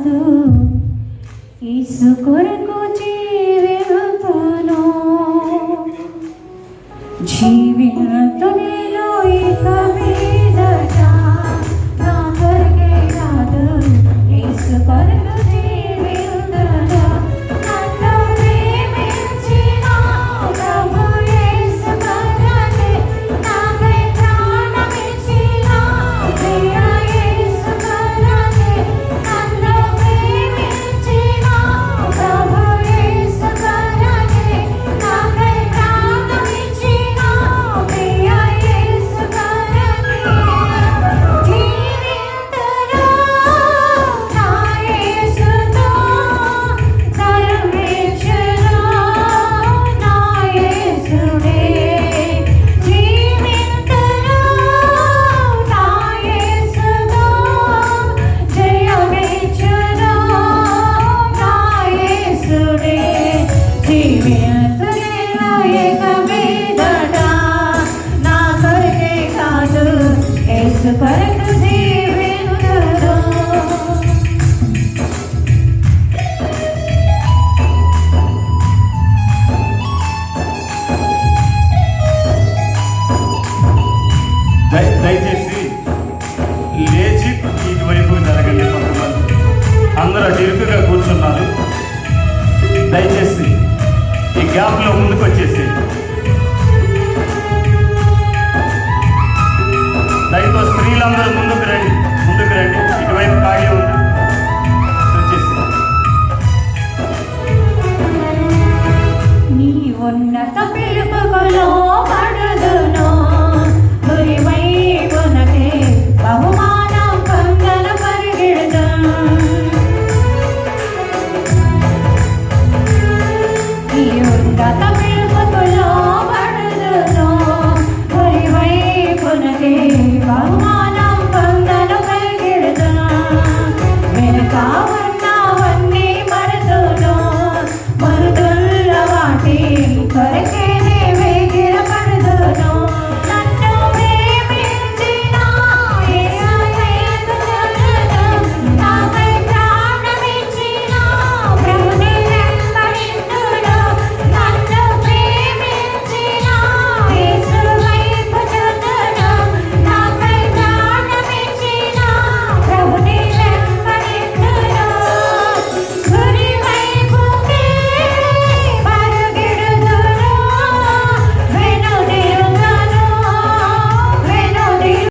కాదు, యేసు కొరకు జీవితాను. జీవితములో ఇక మీదట నా కొరకే కాదు, యేసు కొరకు జీవితాను. నన్ను ప్రేమించిన ప్రభు యేసు కొరకే, నాకై ప్రాణమిచ్చిన ప్రియ యేసు కొరకే. నన్ను ప్రేమించిన ప్రభు యేసు కొరకే, నాకై ప్రాణమిచ్చిన ప్రియ యేసు కొరకే. జీవింతును నా యేసుతో, సర్వేశ్వరు నా యేసుడే. జీవింతును నా యేసుతో, జయమిచ్చును నా యేసుడే. జీవింతునిలో ఇక మీదట నా కొరకే కాదు, యేసు కొరకు జీవింతును. దయచేసి లేచి ఇటువైపు జరగండి. కొంతమంది అందరూ అటు ఇరుకుగా కూర్చున్నారు. దయచేసి ఈ గ్యాప్లో ముందుకు వచ్చేసి దయతో స్త్రీలందరూ ముందు